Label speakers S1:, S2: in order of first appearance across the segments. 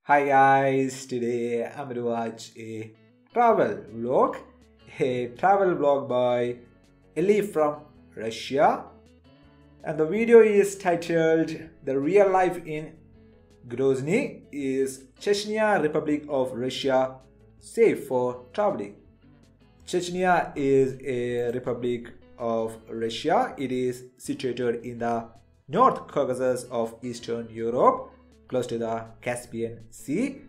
S1: Hi guys, today I'm going to watch a travel vlog by Ellie from Russia, and the video is titled "The Real Life in Grozny is Chechnya Republic of Russia Safe for Traveling?" Chechnya is a republic of Russia. It is situated in the North Caucasus of Eastern Europe, close to the Caspian Sea,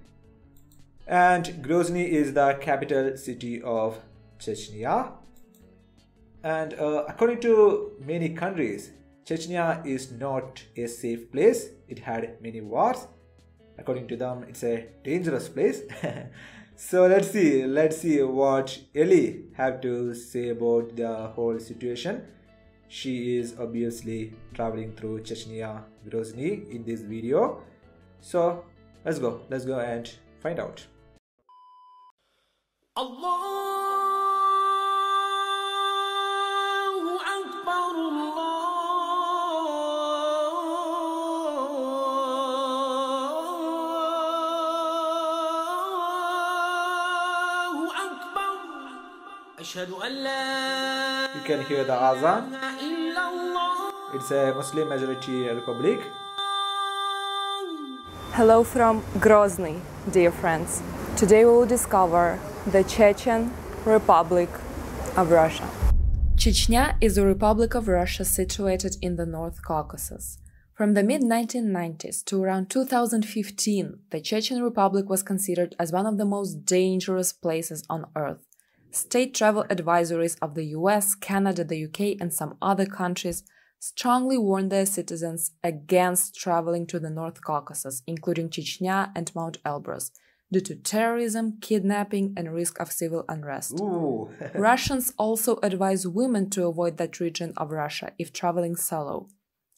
S1: and Grozny is the capital city of Chechnya. And according to many countries, Chechnya is not a safe place. It had many wars. According to them, it's a dangerous place. So let's see what Ellie have to say about the whole situation. She is obviously traveling through Chechnya, Grozny in this video. So let's go and find out.
S2: Allahu Akbar, Allahu Akbar. Ashhadu an la.
S1: You can hear the azan. It's a Muslim majority republic.
S3: Hello from Grozny, dear friends. Today we will discover the Chechen Republic of Russia. Chechnya is a republic of Russia situated in the North Caucasus. From the mid-1990s to around 2015, the Chechen Republic was considered as one of the most dangerous places on earth. State travel advisories of the US, Canada, the UK, and some other countries strongly warned their citizens against traveling to the North Caucasus, including Chechnya and Mount Elbrus, due to terrorism, kidnapping, and risk of civil unrest. Russians also advise women to avoid that region of Russia if traveling solo.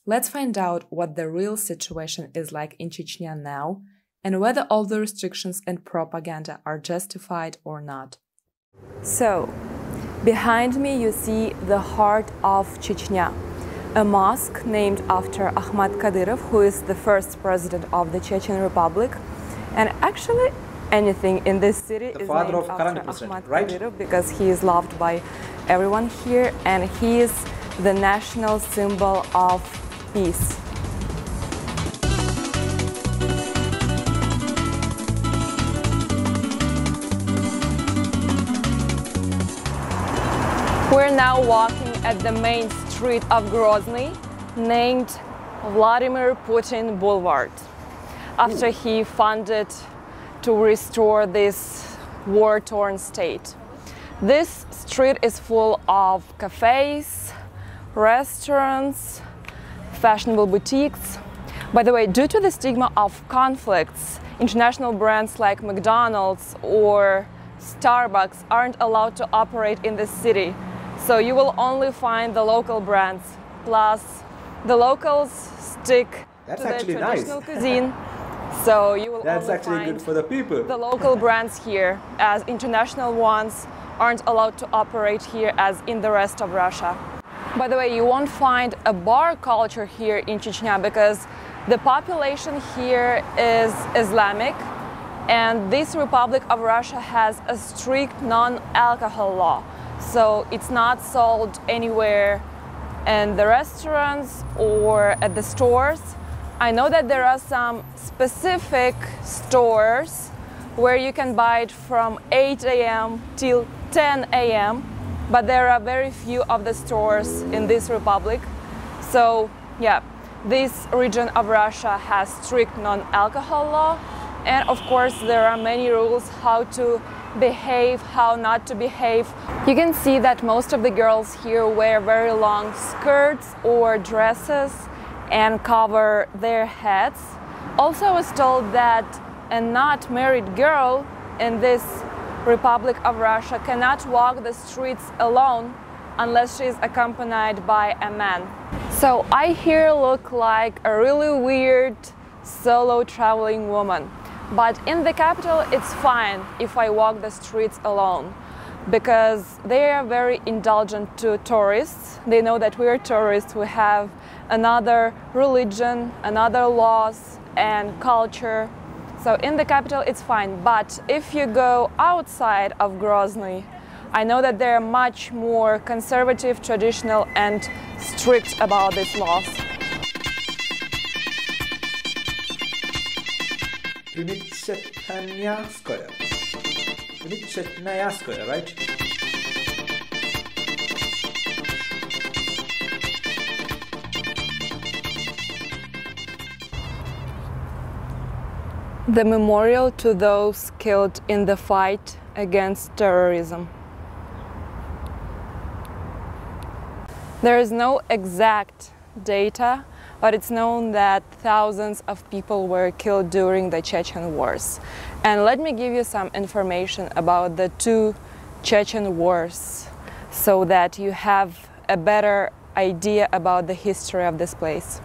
S3: Let's find out what the real situation is like in Chechnya now, and whether all the restrictions and propaganda are justified or not. So, behind me you see the heart of Chechnya, a mosque named after Ahmad Kadyrov, who is the first president of the Chechen Republic. And actually, anything in this city is named after Ahmad Kadyrov, because he is loved by everyone here, and he is the national symbol of peace. We're now walking at the main street of Grozny, named Vladimir Putin Boulevard, after he funded to restore this war-torn state. This street is full of cafes, restaurants, fashionable boutiques. By the way, due to the stigma of conflicts, international brands like McDonald's or Starbucks aren't allowed to operate in this city. So you will only find the local brands, plus the locals stick to their traditional cuisine. So you will
S1: That's
S3: only
S1: actually
S3: find
S1: good for the people.
S3: the local brands here, as international ones aren't allowed to operate here as in the rest of Russia. By the way, you won't find a bar culture here in Chechnya because the population here is Islamic, and this Republic of Russia has a strict non-alcohol law. So it's not sold anywhere in the restaurants or at the stores. I know that there are some specific stores where you can buy it from 8 a.m. till 10 a.m., but there are very few of the stores in this republic. So yeah, this region of Russia has strict non-alcohol law, and of course there are many rules how to behave, how not to behave. You can see that most of the girls here wear very long skirts or dresses and cover their heads. Also, I was told that a not married girl in this Republic of Russia cannot walk the streets alone unless she is accompanied by a man. So I here look like a really weird solo traveling woman. But in the capital, it's fine if I walk the streets alone, because they are very indulgent to tourists. They know that we are tourists, we have another religion, another laws and culture. So in the capital it's fine, but if you go outside of Grozny, I know that they're much more conservative, traditional and strict about these laws.
S1: Chetnyá, right?
S3: The memorial to those killed in the fight against terrorism. There is no exact data, but it's known that thousands of people were killed during the Chechen wars. And let me give you some information about the two Chechen wars so that you have a better idea about the history of this place.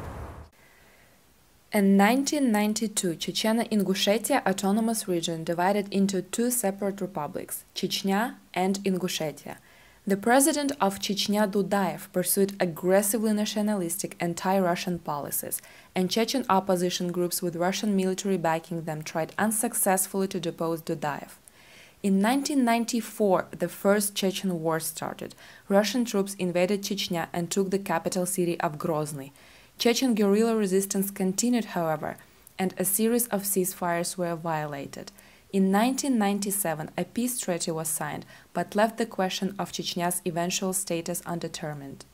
S3: In 1992, Chechnya Ingushetia autonomous region divided into two separate republics, Chechnya and Ingushetia. The president of Chechnya, Dudayev, pursued aggressively nationalistic anti-Russian policies, and Chechen opposition groups with Russian military backing them tried unsuccessfully to depose Dudayev. In 1994, the First Chechen War started. Russian troops invaded Chechnya and took the capital city of Grozny. Chechen guerrilla resistance continued, however, and a series of ceasefires were violated. In 1997, a peace treaty was signed, but left the question of Chechnya's eventual status undetermined.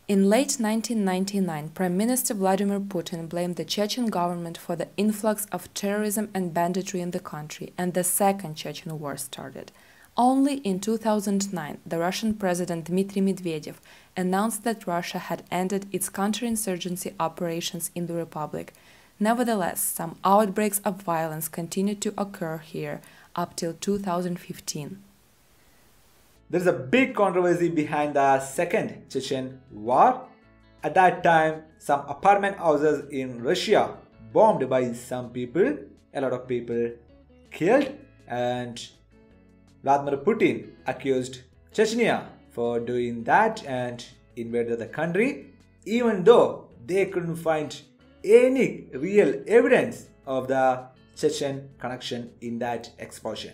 S3: In late 1999, Prime Minister Vladimir Putin blamed the Chechen government for the influx of terrorism and banditry in the country, and the Second Chechen War started. Only in 2009, the Russian President Dmitry Medvedev announced that Russia had ended its counterinsurgency operations in the Republic. Nevertheless, some outbreaks of violence continued to occur here up till 2015.
S1: There is a big controversy behind the Second Chechen War. At that time, some apartment houses in Russia bombed by some people, a lot of people killed, and Vladimir Putin accused Chechnya for doing that and invaded the country, even though they couldn't find any real evidence of the Chechen connection in that explosion.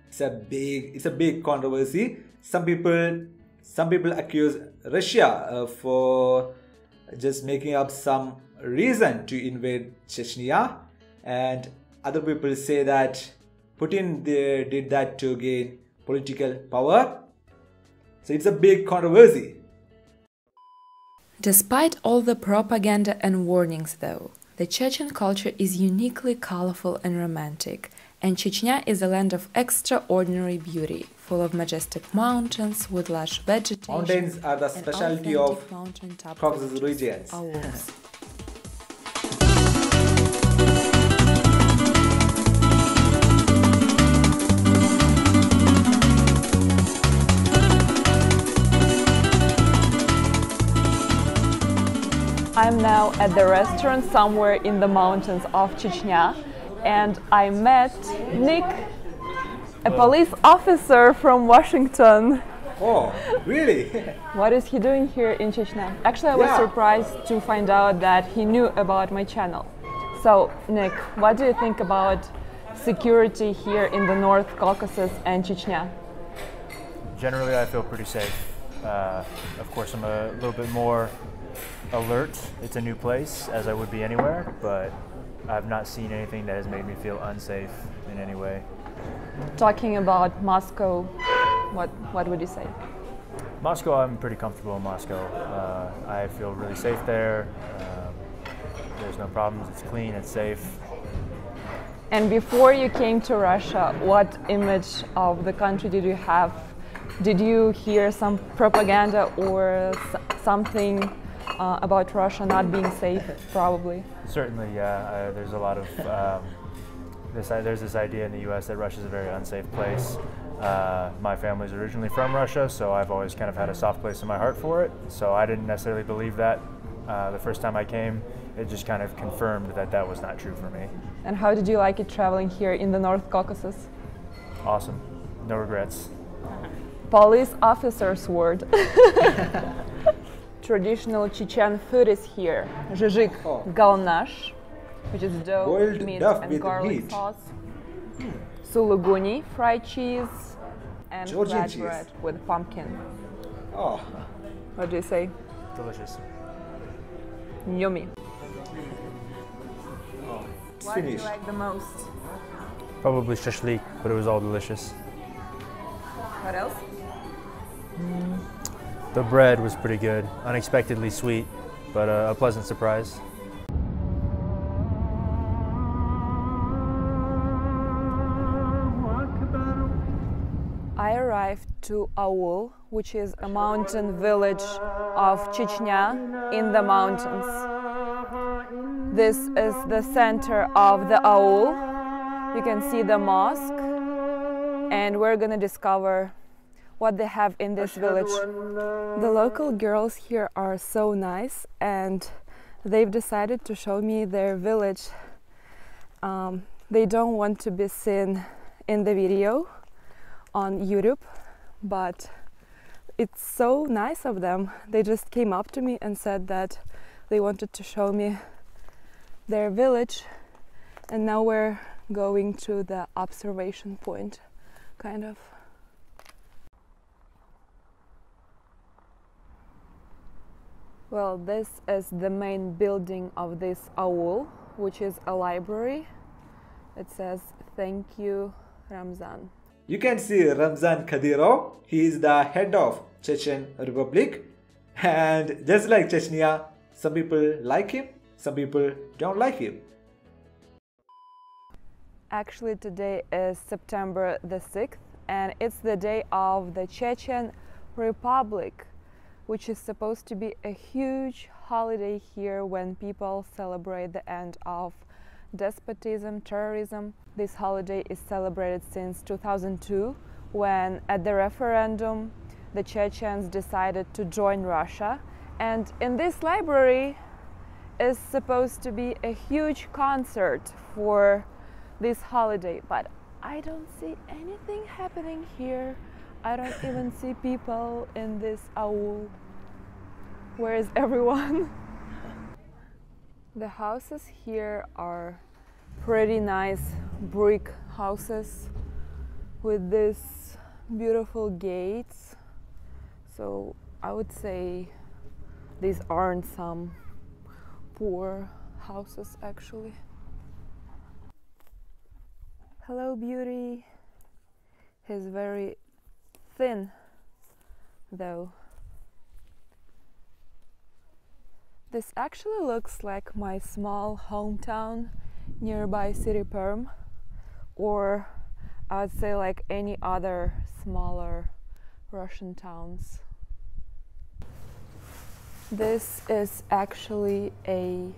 S1: It's a big controversy. Some people accuse Russia for just making up some reason to invade Chechnya, and other people say that Putin did that to gain political power. So it's a big controversy.
S3: Despite all the propaganda and warnings, though, the Chechen culture is uniquely colorful and romantic, and Chechnya is a land of extraordinary beauty, full of majestic mountains with lush vegetation.
S1: Mountains are the specialty of Caucasus regions.
S3: I'm now at the restaurant somewhere in the mountains of Chechnya, and I met Nick, a police officer from Washington.
S1: Oh, really?
S3: What is he doing here in Chechnya? Actually, I was surprised to find out that he knew about my channel. So, Nick, what do you think about security here in the North Caucasus and Chechnya?
S4: Generally, I feel pretty safe. Of course, I'm a little bit more alert. It's a new place, as I would be anywhere, but I've not seen anything that has made me feel unsafe in any way.
S3: Talking about Moscow, what would you say?
S4: Moscow, I'm pretty comfortable in Moscow. I feel really safe there. There's no problems. It's clean, it's safe.
S3: And before you came to Russia, what image of the country did you have? Did you hear some propaganda or something about Russia not being safe, probably?
S4: Certainly, yeah. There's a lot of there's this idea in the U.S. that Russia is a very unsafe place. My family's originally from Russia, so I've always kind of had a soft place in my heart for it. So I didn't necessarily believe that the first time I came. It just kind of confirmed that that was not true for me.
S3: And how did you like it traveling here in the North Caucasus?
S4: Awesome. No regrets.
S3: Police officer's word. Traditional Chechen food is here. Zhizhik galnash. which is dough,
S1: Boiled
S3: meat,
S1: duff
S3: and
S1: with
S3: garlic
S1: meat.
S3: sauce. Suluguni, fried cheese, and
S1: Georgian cheese.
S3: flatbread with pumpkin.
S1: Oh,
S3: What do you say?
S4: Delicious.
S3: Yummy.
S1: it's
S3: What do you
S1: finished.
S3: like the most?
S4: Probably shashlik, but it was all delicious.
S3: What else?
S4: The bread was pretty good, unexpectedly sweet, but a pleasant surprise.
S3: I arrived to Aul, which is a mountain village of Chechnya in the mountains. This is the center of the Aul. You can see the mosque, and we're gonna discover what they have in this village. The local girls here are so nice, and they've decided to show me their village. They don't want to be seen in the video on YouTube, but it's so nice of them. They just came up to me and said that they wanted to show me their village, and now we're going to the observation point, kind of. Well, this is the main building of this aul, which is a library. It says, "Thank you, Ramzan."
S1: You can see Ramzan Kadyrov. He is the head of Chechen Republic, and just like Chechnya, some people like him, some people don't like him.
S3: Actually, today is September the 6th, and it's the day of the Chechen Republic, which is supposed to be a huge holiday here when people celebrate the end of despotism, terrorism. This holiday is celebrated since 2002, when at the referendum the Chechens decided to join Russia, and in this library is supposed to be a huge concert for this holiday, but I don't see anything happening here. I don't even see people in this aul. Where is everyone? The houses here are pretty nice brick houses with these beautiful gates. So I would say these aren't some poor houses actually. Hello, beauty. He's very thin though. This actually looks like my small hometown nearby City Perm, or I would say like any other smaller Russian towns. This is actually a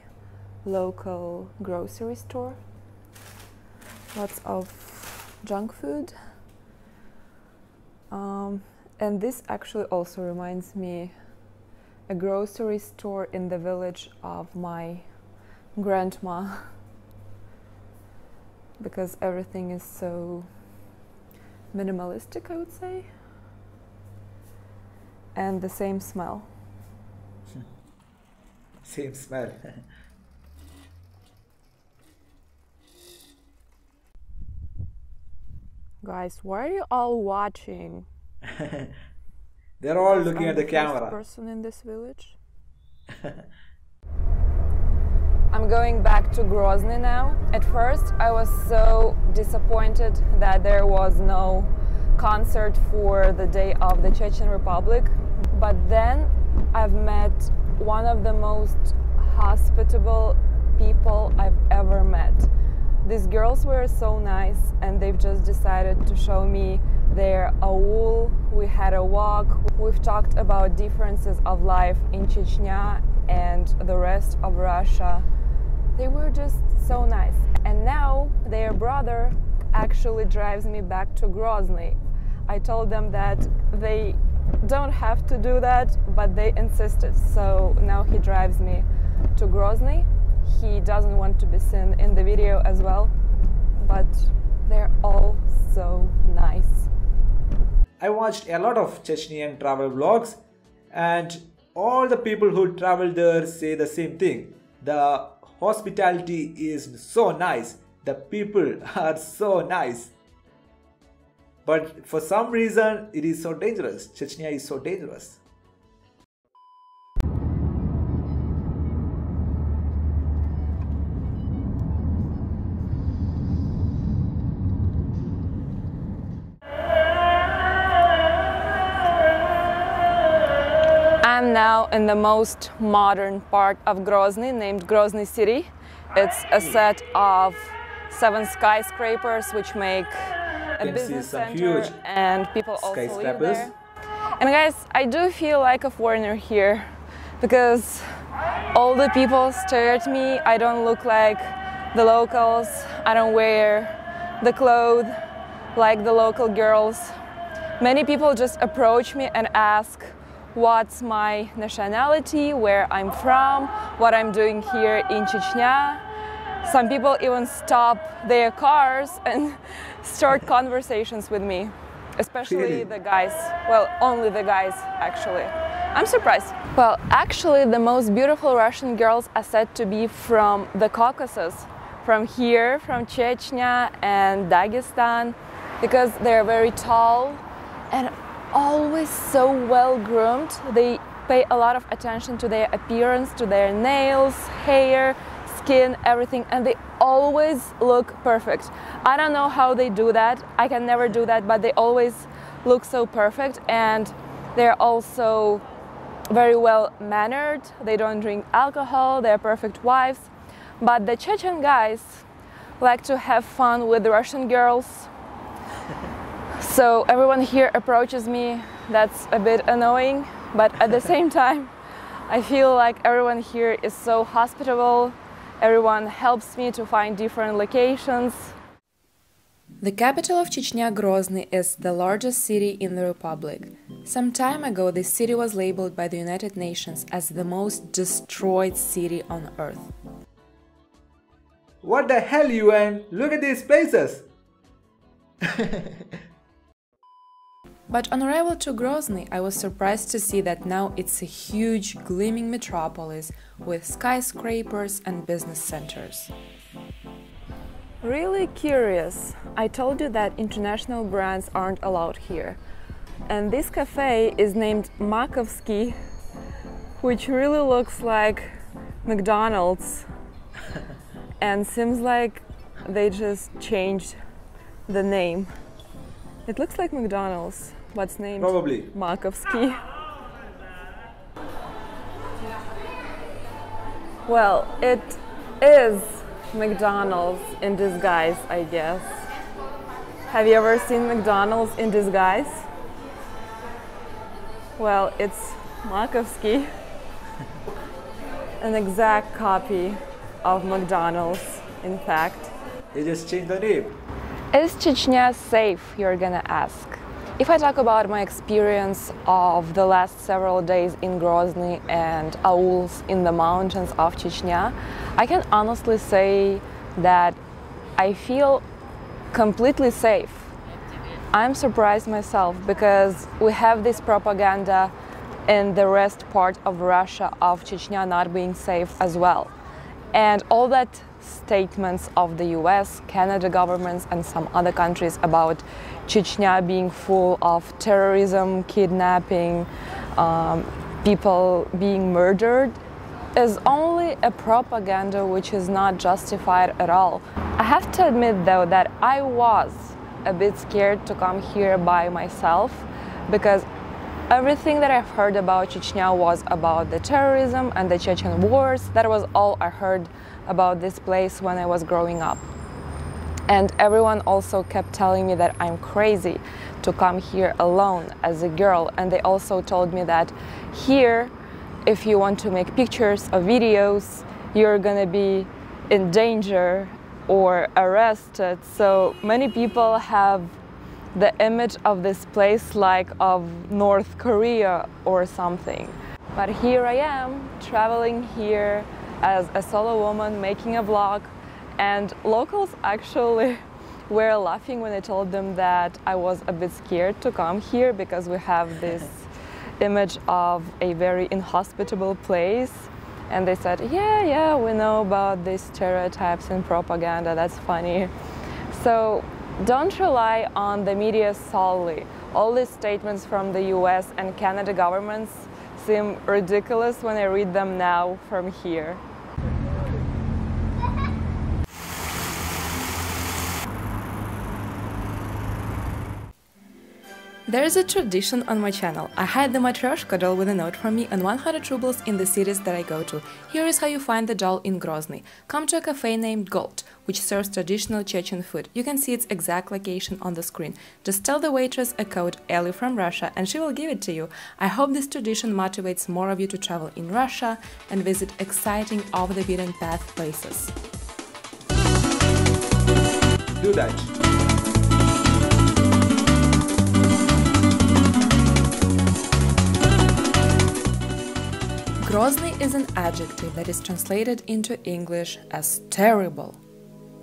S3: local grocery store. Lots of junk food. And this actually also reminds me a grocery store in the village of my grandma, because everything is so minimalistic, I would say, and the same smell.
S1: Same smell.
S3: Guys, why are you all watching?
S1: They're all
S3: Because
S1: looking
S3: I'm
S1: at the
S3: first
S1: camera.
S3: person in this village. I'm going back to Grozny now. At first, I was so disappointed that there was no concert for the day of the Chechen Republic. But then I've met one of the most hospitable people I've ever met. These girls were so nice, and they've just decided to show me their aul. We had a walk. We've talked about differences of life in Chechnya and the rest of Russia. They were just so nice. And now their brother actually drives me back to Grozny. I told them that they don't have to do that, but they insisted. So now he drives me to Grozny. He doesn't want to be seen in the video as well, but they're all so nice.
S1: I watched a lot of Chechnyan travel vlogs, and all the people who travel there say the same thing. The hospitality is so nice. The people are so nice. But for some reason, it is so dangerous. Chechnya is so dangerous.
S3: I'm now in the most modern part of Grozny, named Grozny City. It's a set of 7 skyscrapers which make a business center, and people also live there. And guys, I do feel like a foreigner here because all the people stare at me. I don't look like the locals. I don't wear the clothes like the local girls. Many people just approach me and ask what's my nationality, where I'm from, what I'm doing here in Chechnya. Some people even stop their cars and start conversations with me, especially
S1: Really?
S3: the guys. Well, only the guys, actually. I'm surprised. Well, actually, the most beautiful Russian girls are said to be from the Caucasus, from here, from Chechnya and Dagestan, because they're very tall and always so well groomed. They pay a lot of attention to their appearance, to their nails, hair, skin, everything, and they always look perfect. I don't know how they do that. I can never do that, but they always look so perfect, and they're also very well mannered. They don't drink alcohol. They're perfect wives. But the Chechen guys like to have fun with the Russian girls. So everyone here approaches me. That's a bit annoying, but at the same time, I feel like everyone here is so hospitable. Everyone helps me to find different locations.
S5: The capital of Chechnya, Grozny, is the largest city in the republic. Some time ago, this city was labeled by the United Nations as the most destroyed city on earth.
S1: What the hell, UN? Look at these places!
S5: But on arrival to Grozny, I was surprised to see that now it's a huge, gleaming metropolis with skyscrapers and business centers.
S3: Really curious. I told you that international brands aren't allowed here. And this cafe is named Makovsky, which really looks like McDonald's. And seems like they just changed the name. It looks like McDonald's, but it's named
S1: Probably.
S3: Makovsky. Well, it is McDonald's in disguise, I guess. Have you ever seen McDonald's in disguise? Well, it's Makovsky, an exact copy of McDonald's, in fact.
S1: They just changed the name.
S3: Is Chechnya safe, you're gonna ask? If I talk about my experience of the last several days in Grozny and auls in the mountains of Chechnya, I can honestly say that I feel completely safe. I'm surprised myself because we have this propaganda in the rest part of Russia of Chechnya not being safe as well. And all that statements of the US, Canada governments and some other countries about Chechnya being full of terrorism, kidnapping, people being murdered is only a propaganda which is not justified at all. I have to admit though that I was a bit scared to come here by myself because everything that I've heard about Chechnya was about the terrorism and the Chechen wars. That was all I heard about this place when I was growing up. And everyone also kept telling me that I'm crazy to come here alone as a girl. And they also told me that here, if you want to make pictures or videos, you're gonna be in danger or arrested. So many people have the image of this place like of North Korea or something. But here I am, traveling here as a solo woman, making a vlog, and locals actually were laughing when I told them that I was a bit scared to come here because we have this image of a very inhospitable place. And they said, yeah, we know about these stereotypes and propaganda, that's funny. So don't rely on the media solely. All these statements from the US and Canada governments seem ridiculous when I read them now from here.
S5: There is a tradition on my channel. I hide the Matryoshka doll with a note from me and 100 rubles in the cities that I go to. Here is how you find the doll in Grozny. Come to a cafe named Gold, which serves traditional Chechen food. You can see its exact location on the screen. Just tell the waitress a code Ellie from Russia and she will give it to you. I hope this tradition motivates more of you to travel in Russia and visit exciting off-the-beaten-path places.
S1: Do that.
S5: Grozny is an adjective that is translated into English as terrible.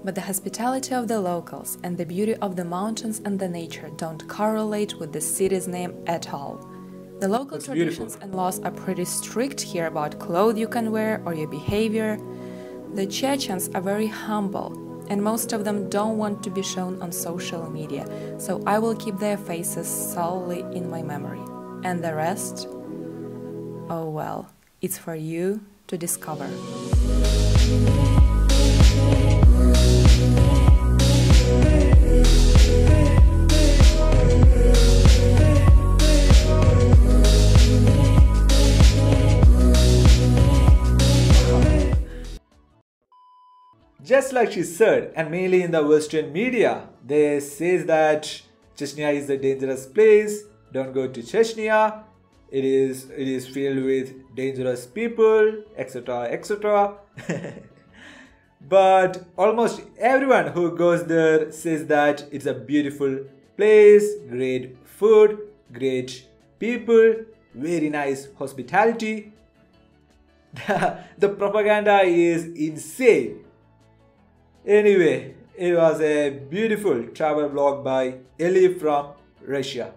S5: But the hospitality of the locals and the beauty of the mountains and the nature don't correlate with the city's name at all. The local traditions and laws are pretty strict here about clothes you can wear or your behavior. The Chechens are very humble, and most of them don't want to be shown on social media, so I will keep their faces solely in my memory. And the rest? Oh well. It's for you to discover.
S1: Just like she said, and mainly in the Western media, they say that Chechnya is a dangerous place, don't go to Chechnya. It is filled with dangerous people, etc., etc. But almost everyone who goes there says that it's a beautiful place, great food, great people, very nice hospitality. The propaganda is insane. Anyway, it was a beautiful travel vlog by Ellie from Russia.